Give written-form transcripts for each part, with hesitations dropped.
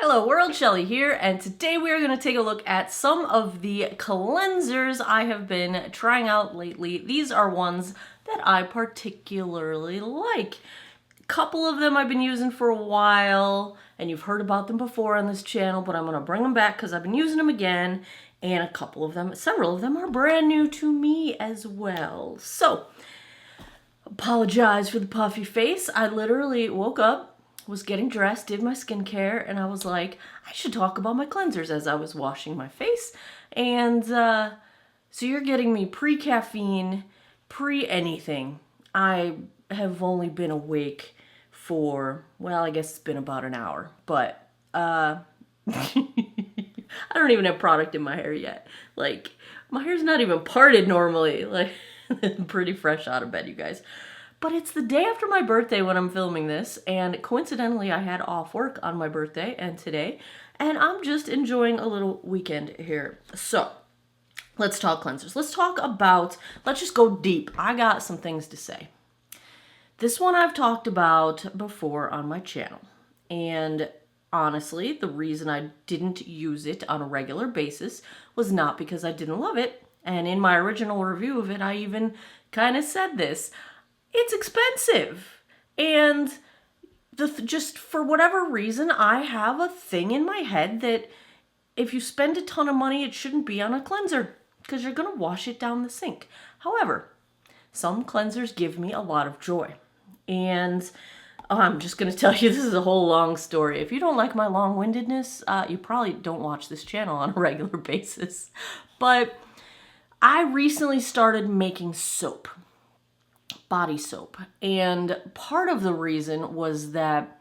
Hello world, Shelly here, and today we are going to take a look at some of the cleansers I have been trying out lately. These are ones that I particularly like. A couple of them I've been using for a while, and you've heard about them before on this channel, but I'm going to bring them back because I've been using them again, and a couple of them, several of them are brand new to me as well. So, apologize for the puffy face. I literally woke up, was getting dressed, did my skincare, and I was like, I should talk about my cleansers as I was washing my face. And so you're getting me pre-caffeine, pre-anything. I have only been awake for, well, I guess it's been about an hour, but I don't even have product in my hair yet. Like, my hair's not even parted normally. Like, I'm pretty fresh out of bed, you guys. But it's the day after my birthday when I'm filming this, and coincidentally I had off work on my birthday and today, and I'm just enjoying a little weekend here. So, let's talk cleansers. Let's just go deep. I got some things to say. This one I've talked about before on my channel, and honestly, the reason I didn't use it on a regular basis was not because I didn't love it, and in my original review of it, I even kind of said this. It's expensive, and just for whatever reason, I have a thing in my head that if you spend a ton of money, it shouldn't be on a cleanser because you're going to wash it down the sink. However, some cleansers give me a lot of joy, and I'm just going to tell you, this is a whole long story. If you don't like my long-windedness, you probably don't watch this channel on a regular basis, but I recently started making soap. Body soap, and part of the reason was that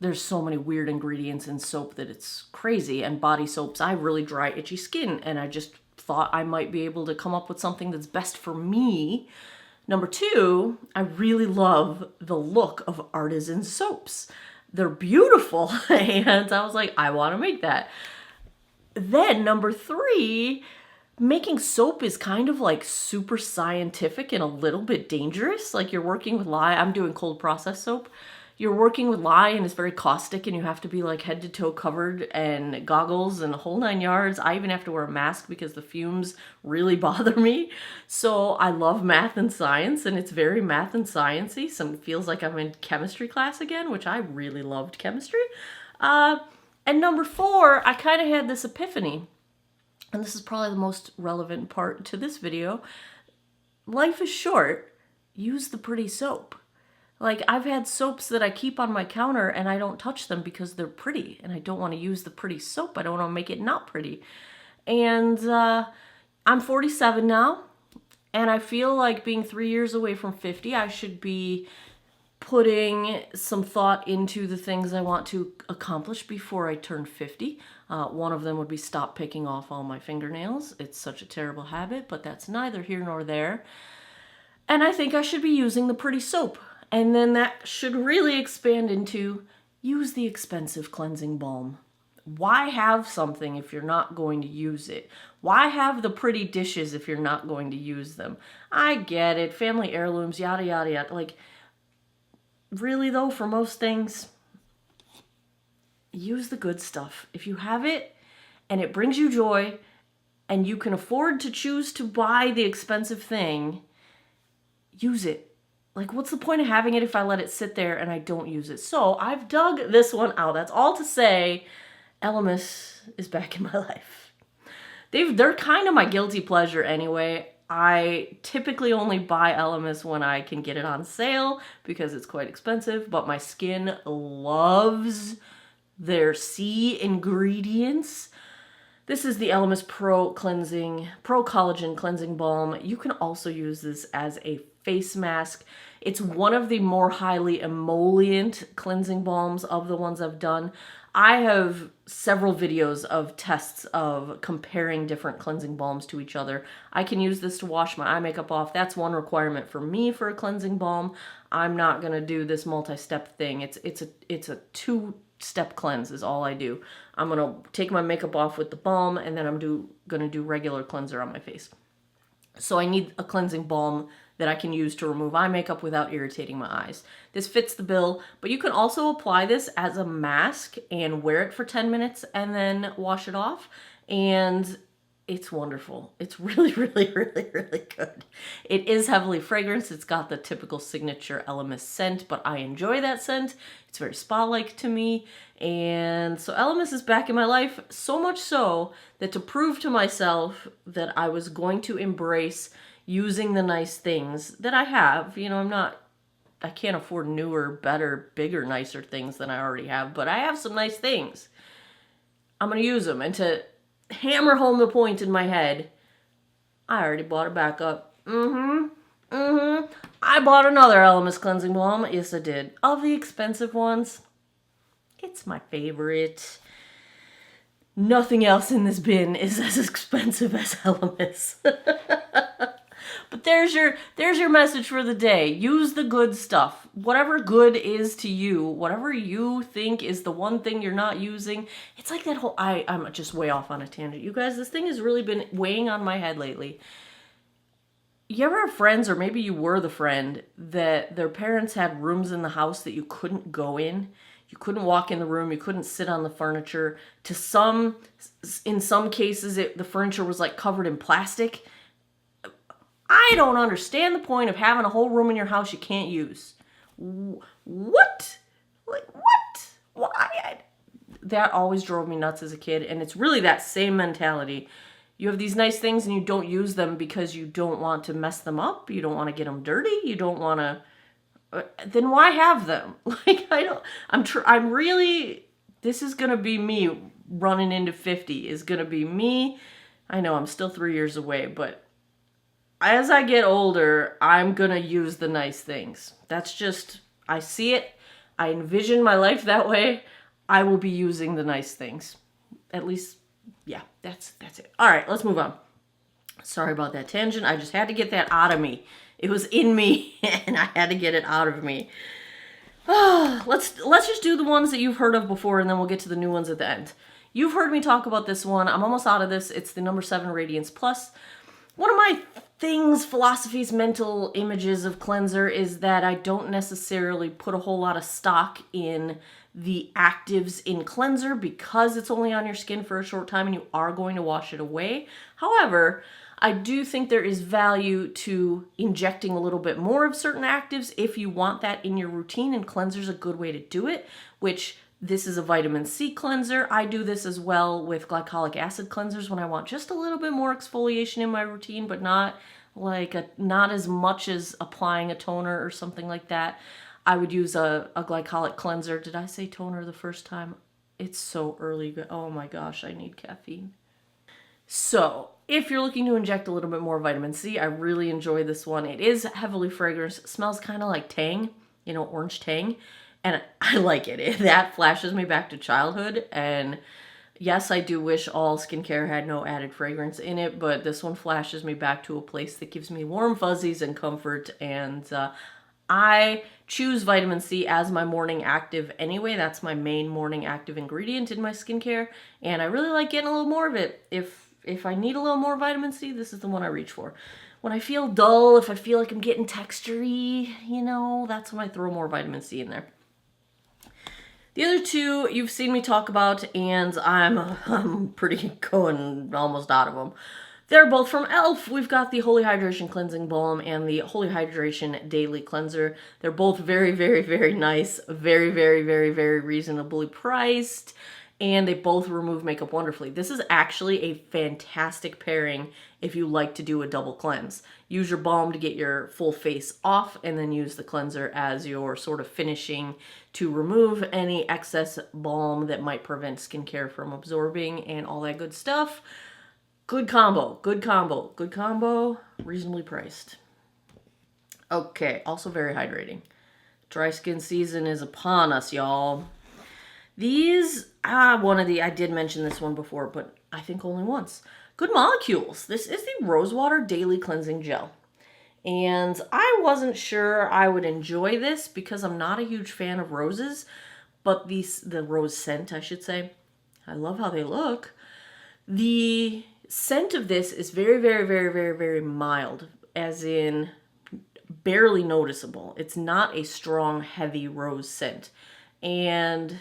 there's so many weird ingredients in soap that it's crazy, and body soaps, I have really dry, itchy skin, and I just thought I might be able to come up with something that's best for me. Number two, I really love the look of artisan soaps. They're beautiful, and I was like, I want to make that. Then number three, making soap is kind of like super scientific and a little bit dangerous. Like, you're working with lye. I'm doing cold process soap. You're working with lye and it's very caustic, and you have to be like head to toe covered and goggles and the whole 9 yards. I even have to wear a mask because the fumes really bother me. So I love math and science, and it's very math and sciencey. It feels like I'm in chemistry class again, which I really loved chemistry. And number four, I kind of had this epiphany. And this is probably the most relevant part to this video. Life is short. Use the pretty soap. Like, I've had soaps that I keep on my counter and I don't touch them because they're pretty, and I don't want to use the pretty soap. I don't want to make it not pretty. And I'm 47 now, and I feel like being 3 years away from 50, I should be putting some thought into the things I want to accomplish before I turn 50. One of them would be stop picking off all my fingernails. It's such a terrible habit, but that's neither here nor there. And I think I should be using the pretty soap. And then that should really expand into use the expensive cleansing balm. Why have something if you're not going to use it? Why have the pretty dishes if you're not going to use them? I get it, family heirlooms, yada, yada, yada. Like, really though, for most things, use the good stuff. If you have it and it brings you joy and you can afford to choose to buy the expensive thing, use it. Like, what's the point of having it if I let it sit there and I don't use it? So I've dug this one out. That's all to say, Elemis is back in my life. They're kind of my guilty pleasure anyway. I typically only buy Elemis when I can get it on sale because it's quite expensive, but my skin loves their C ingredients. This is the Elemis Pro Collagen Cleansing Balm. You can also use this as a face mask. It's one of the more highly emollient cleansing balms of the ones I've done. I have several videos of tests of comparing different cleansing balms to each other. I can use this to wash my eye makeup off. That's one requirement for me for a cleansing balm. I'm not gonna do this multi-step thing. It's a two-step cleanse is all I do. I'm gonna take my makeup off with the balm, and then I'm gonna do regular cleanser on my face. So I need a cleansing balm that I can use to remove eye makeup without irritating my eyes. This fits the bill, but you can also apply this as a mask and wear it for 10 minutes and then wash it off. And it's wonderful. It's really, really, really, really good. It is heavily fragranced. It's got the typical signature Elemis scent, but I enjoy that scent. It's very spa-like to me. And so Elemis is back in my life, so much so that to prove to myself that I was going to embrace using the nice things that I have. You know, I can't afford newer, better, bigger, nicer things than I already have, but I have some nice things. I'm going to use them. And to hammer home the point in my head, I already bought a backup. I bought another Elemis cleansing balm. Yes, I did. Of the expensive ones, it's my favorite. Nothing else in this bin is as expensive as Elemis. But there's your message for the day. Use the good stuff. Whatever good is to you, whatever you think is the one thing you're not using. It's like that whole, I'm just way off on a tangent. You guys, this thing has really been weighing on my head lately. You ever have friends, or maybe you were the friend, that their parents had rooms in the house that you couldn't go in? You couldn't walk in the room. You couldn't sit on the furniture. In some cases, the furniture was like covered in plastic. I don't understand the point of having a whole room in your house you can't use. What? Like, what? Why? That always drove me nuts as a kid, and it's really that same mentality. You have these nice things and you don't use them because you don't want to mess them up. You don't want to get them dirty. You don't want to... Then why have them? Like, I'm really... This is going to be me running into 50. Is going to be me. I know I'm still 3 years away, but as I get older, I'm going to use the nice things. That's just, I see it. I envision my life that way. I will be using the nice things. At least, yeah, that's it. All right, let's move on. Sorry about that tangent. I just had to get that out of me. It was in me, and I had to get it out of me. Let's just do the ones that you've heard of before, and then we'll get to the new ones at the end. You've heard me talk about this one. I'm almost out of this. It's the number 7 Radiance Plus. One of my philosophies, mental images of cleanser is that I don't necessarily put a whole lot of stock in the actives in cleanser because it's only on your skin for a short time and you are going to wash it away. However, I do think there is value to injecting a little bit more of certain actives if you want that in your routine, and cleanser's a good way to do it, which this is a vitamin C cleanser. I do this as well with glycolic acid cleansers when I want just a little bit more exfoliation in my routine, but not as much as applying a toner or something like that. I would use a glycolic cleanser. Did I say toner the first time? It's so early. Oh my gosh, I need caffeine. So if you're looking to inject a little bit more vitamin C, I really enjoy this one. It is heavily fragranced. It smells kind of like Tang, orange Tang. And I like it. That flashes me back to childhood. And yes, I do wish all skincare had no added fragrance in it, but this one flashes me back to a place that gives me warm fuzzies and comfort. And I choose vitamin C as my morning active anyway. That's my main morning active ingredient in my skincare. And I really like getting a little more of it. If I need a little more vitamin C, this is the one I reach for. When I feel dull, if I feel like I'm getting textury, that's when I throw more vitamin C in there. The other two you've seen me talk about, and I'm pretty going almost out of them. They're both from e.l.f. We've got the Holy Hydration Cleansing Balm and the Holy Hydration Daily Cleanser. They're both very, very, very nice, very, very, very, very reasonably priced, and they both remove makeup wonderfully. This is actually a fantastic pairing if you like to do a double cleanse. Use your balm to get your full face off, and then use the cleanser as your sort of finishing to remove any excess balm that might prevent skincare from absorbing and all that good stuff. Good combo, good combo, good combo, reasonably priced. Okay, also very hydrating. Dry skin season is upon us, y'all. These, I did mention this one before, but I think only once. Good Molecules. This is the Rosewater Daily Cleansing Gel. And I wasn't sure I would enjoy this because I'm not a huge fan of roses, but the rose scent, I should say. I love how they look. The scent of this is very, very, very, very, very mild, as in barely noticeable. It's not a strong, heavy rose scent. And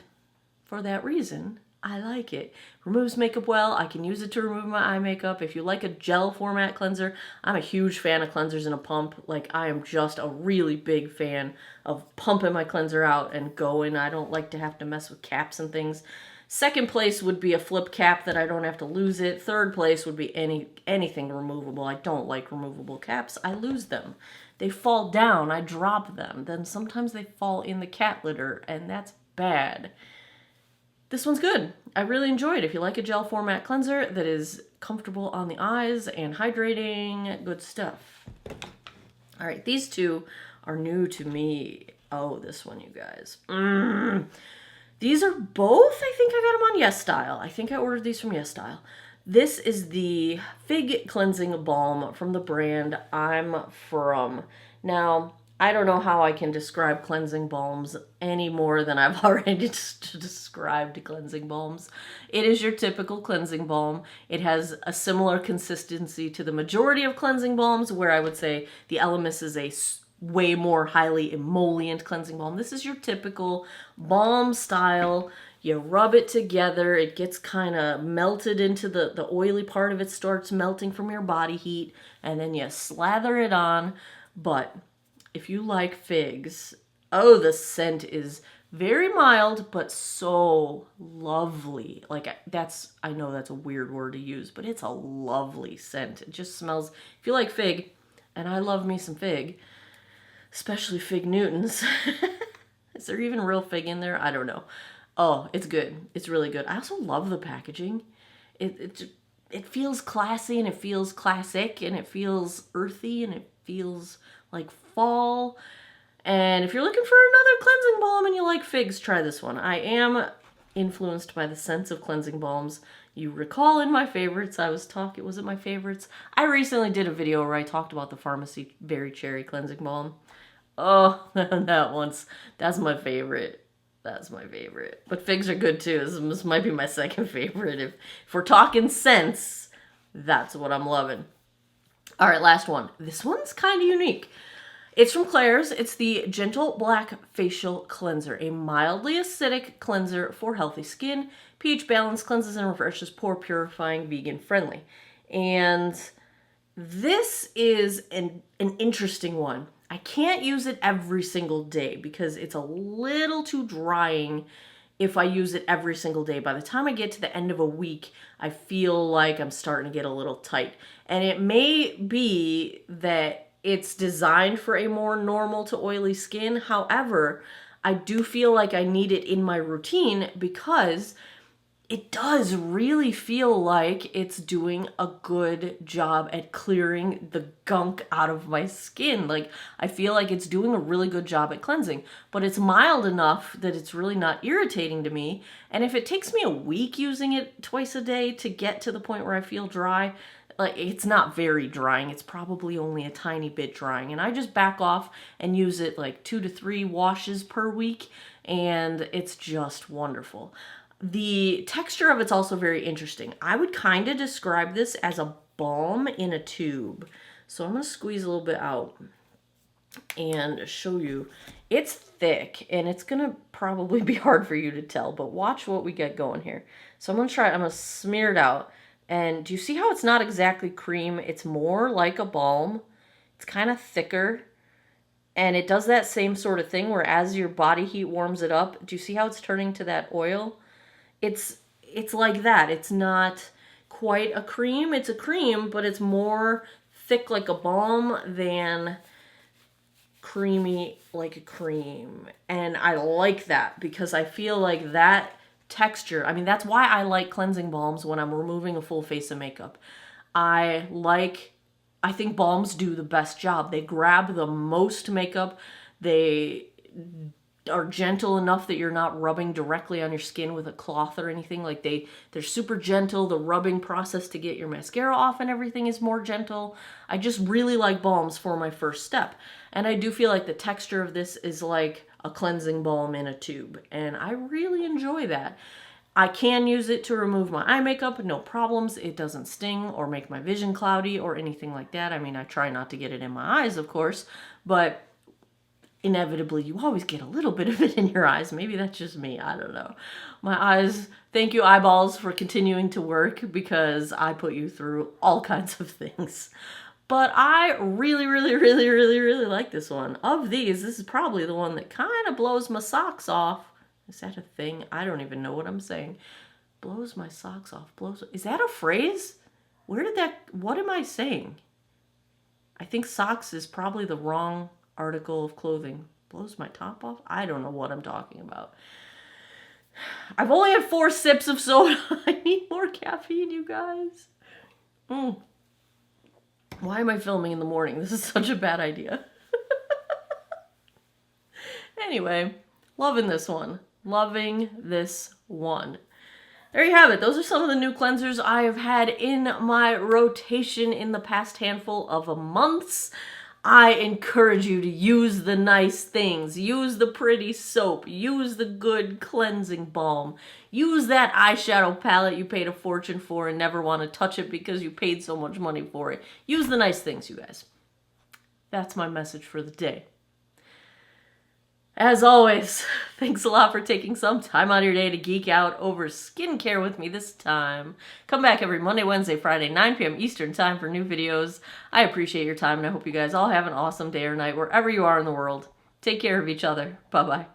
for that reason, I like it. Removes makeup well. I can use it to remove my eye makeup. If you like a gel format cleanser, I'm a huge fan of cleansers in a pump. Like, I am just a really big fan of pumping my cleanser out and going. I don't like to have to mess with caps and things. Second place would be a flip cap that I don't have to lose it. Third place would be anything removable. I don't like removable caps. I lose them. They fall down. I drop them. Then sometimes they fall in the cat litter, and that's bad. This one's good. I really enjoy it. If you like a gel format cleanser that is comfortable on the eyes and hydrating, good stuff. All right, these two are new to me. Oh, this one, you guys. These are both, I think I got them on Yes Style. I think I ordered these from Yes Style. This is the Fig Cleansing Balm from the brand I'm From. Now, I don't know how I can describe cleansing balms any more than I've already described cleansing balms. It is your typical cleansing balm. It has a similar consistency to the majority of cleansing balms, where I would say the Elemis is a way more highly emollient cleansing balm. This is your typical balm style. You rub it together, it gets kind of melted into the oily part of it, starts melting from your body heat, and then you slather it on. But if you like figs, oh, the scent is very mild, but so lovely. Like, I know that's a weird word to use, but it's a lovely scent. It just smells, if you like fig, and I love me some fig, especially fig Newtons. Is there even real fig in there? I don't know. Oh, it's good. It's really good. I also love the packaging. It feels classy, and it feels classic, and it feels earthy, and it feels like fall. And if you're looking for another cleansing balm and you like figs, try this one. I am influenced by the scents of cleansing balms. You recall in my favorites, was it my favorites? I recently did a video where I talked about the Pharmacy Berry Cherry Cleansing Balm. Oh, that's my favorite. That's my favorite. But figs are good too. This might be my second favorite. If we're talking scents, that's what I'm loving. All right, last one. This one's kind of unique. It's from Claire's. It's the Gentle Black Facial Cleanser, a mildly acidic cleanser for healthy skin. pH balance, cleanses and refreshes, pore purifying, vegan friendly. And this is an interesting one. I can't use it every single day because it's a little too drying if I use it every single day. By the time I get to the end of a week, I feel like I'm starting to get a little tight. And it may be that it's designed for a more normal to oily skin. However, I do feel like I need it in my routine because it does really feel like it's doing a good job at clearing the gunk out of my skin. Like, I feel like it's doing a really good job at cleansing, but it's mild enough that it's really not irritating to me. And if it takes me a week using it twice a day to get to the point where I feel dry, like, it's not very drying. It's probably only a tiny bit drying. And I just back off and use it like 2 to 3 washes per week, and it's just wonderful. The texture of it's also very interesting. I would kind of describe this as a balm in a tube. So I'm going to squeeze a little bit out and show you. It's thick, and it's going to probably be hard for you to tell, but watch what we get going here. So I'm going to smear it out. And do you see how it's not exactly cream? It's more like a balm. It's kind of thicker. And it does that same sort of thing where as your body heat warms it up, do you see how it's turning to that oil? It's like that. It's not quite a cream. It's a cream, but it's more thick like a balm than creamy like a cream. And I like that because I feel like that texture, I mean, that's why I like cleansing balms when I'm removing a full face of makeup. I think balms do the best job. They grab the most makeup. They are gentle enough that you're not rubbing directly on your skin with a cloth or anything. Like, they're super gentle. The rubbing process to get your mascara off and everything is more gentle. I just really like balms for my first step. And I do feel like the texture of this is like a cleansing balm in a tube. And I really enjoy that. I can use it to remove my eye makeup, no problems. It doesn't sting or make my vision cloudy or anything like that. I mean, I try not to get it in my eyes, of course, but inevitably you always get a little bit of it in your eyes. Maybe that's just me, I don't know. My eyes, thank you eyeballs for continuing to work, because I put you through all kinds of things. But I really, really, really, really, really like this one. Of these, this is probably the one that kind of blows my socks off. Is that a thing? I don't even know what I'm saying. Blows my socks off. Is that a phrase? What am I saying? I think socks is probably the wrong article of clothing. Blows my top off? I don't know what I'm talking about. I've only had 4 sips of soda. I need more caffeine, you guys. Why am I filming in the morning? This is such a bad idea. Anyway, loving this one. Loving this one. There you have it. Those are some of the new cleansers I have had in my rotation in the past handful of months. I encourage you to use the nice things. Use the pretty soap. Use the good cleansing balm. Use that eyeshadow palette you paid a fortune for and never want to touch it because you paid so much money for it. Use the nice things, you guys. That's my message for the day. As always, thanks a lot for taking some time out of your day to geek out over skincare with me this time. Come back every Monday, Wednesday, Friday, 9 p.m. Eastern time for new videos. I appreciate your time, and I hope you guys all have an awesome day or night wherever you are in the world. Take care of each other. Bye-bye.